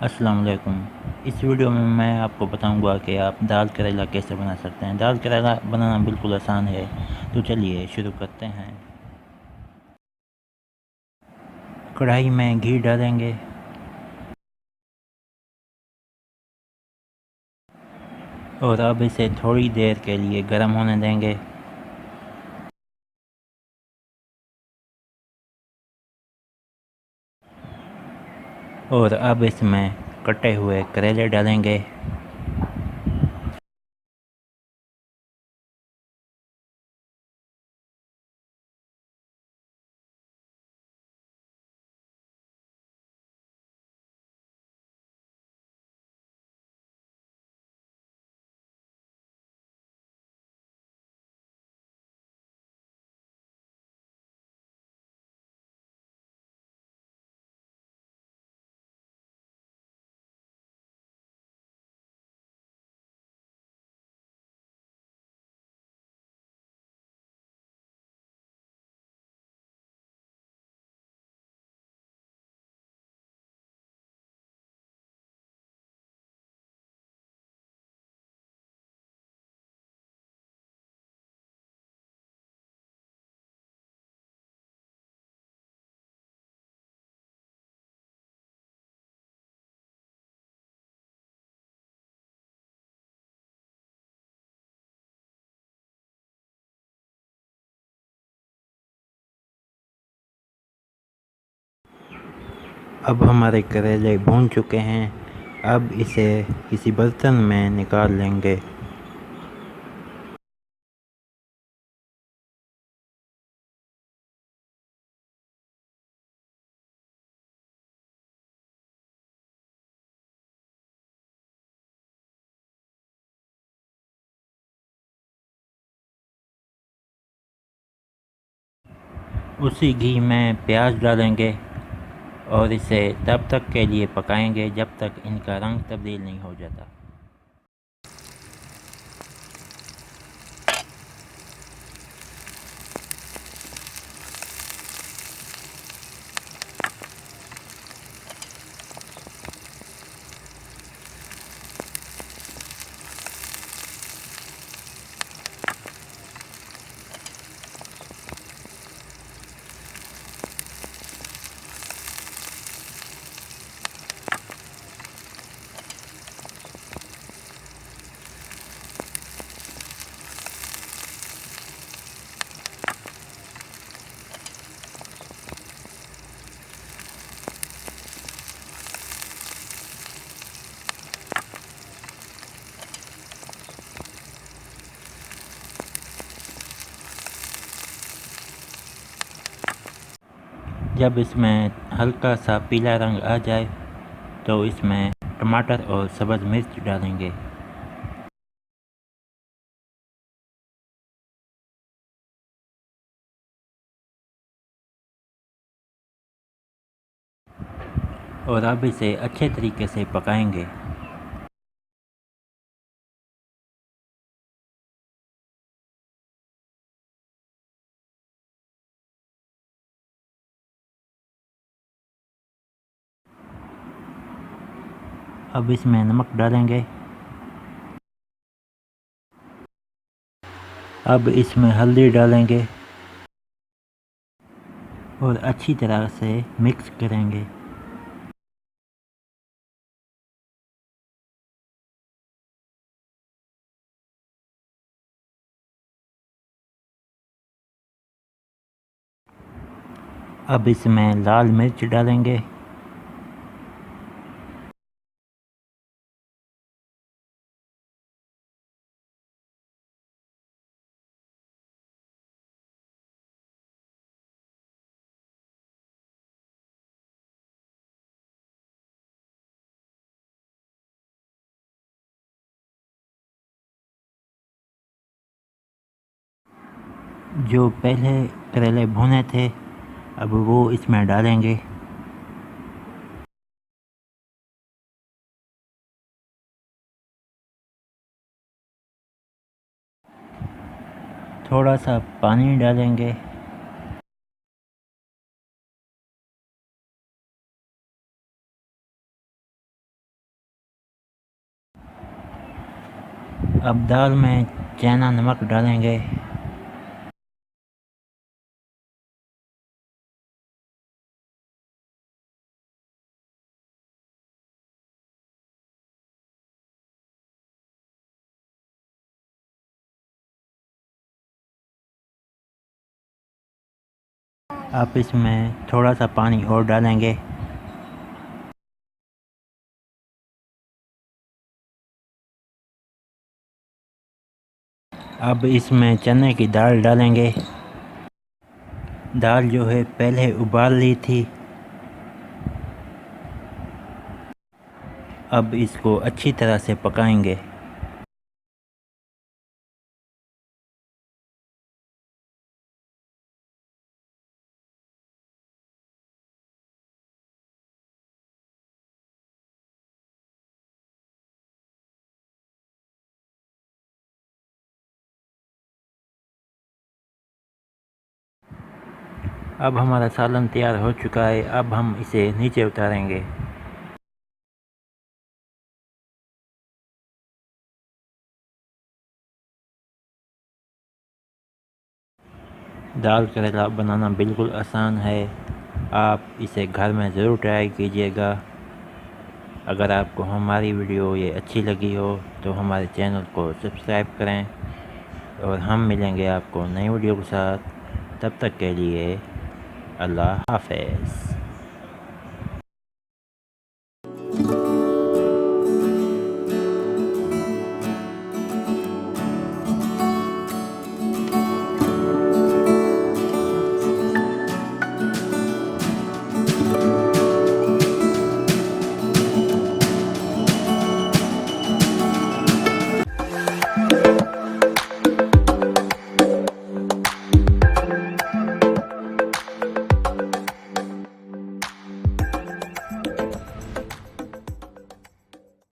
अस्सलाम वालेकुम। इस वीडियो में मैं आपको बताऊंगा कि आप दाल करेला कैसे बना सकते हैं। दाल करेला बनाना बिल्कुल आसान है, तो चलिए शुरू करते हैं। कढ़ाई में घी डालेंगे और अब इसे थोड़ी देर के लिए गर्म होने देंगे। और अब इसमें कटे हुए करेले डालेंगे अब हमारे करेले भून चुके हैं। अब इसे किसी बर्तन में निकाल लेंगे। उसी घी में प्याज डालेंगे और इसे तब तक के लिए पकाएंगे जब तक इनका रंग तब्दील नहीं हो जाता। जब इसमें हल्का सा पीला रंग आ जाए तो इसमें टमाटर और सब्ज़ मिर्च डालेंगे। और अब इसे अच्छे तरीके से पकाएंगे। अब इसमें नमक डालेंगे। अब इसमें हल्दी डालेंगे और अच्छी तरह से मिक्स करेंगे। अब इसमें लाल मिर्च डालेंगे जो पहले करेले भुने थे, अब वो इसमें डालेंगे। थोड़ा सा पानी डालेंगे अब दाल में चना नमक डालेंगे। अब इसमें थोड़ा सा पानी और डालेंगे। अब इसमें चने की दाल डालेंगे। दाल जो है पहले उबाल ली थी। अब इसको अच्छी तरह से पकाएंगे। अब हमारा सालन तैयार हो चुका है। अब हम इसे नीचे उतारेंगे। दाल करेला बनाना बिल्कुल आसान है। आप इसे घर में ज़रूर ट्राई कीजिएगा। अगर आपको हमारी वीडियो ये अच्छी लगी हो तो हमारे चैनल को सब्सक्राइब करें और हम मिलेंगे आपको नई वीडियो के साथ। तब तक के लिए अल्लाह हाफ़िज़।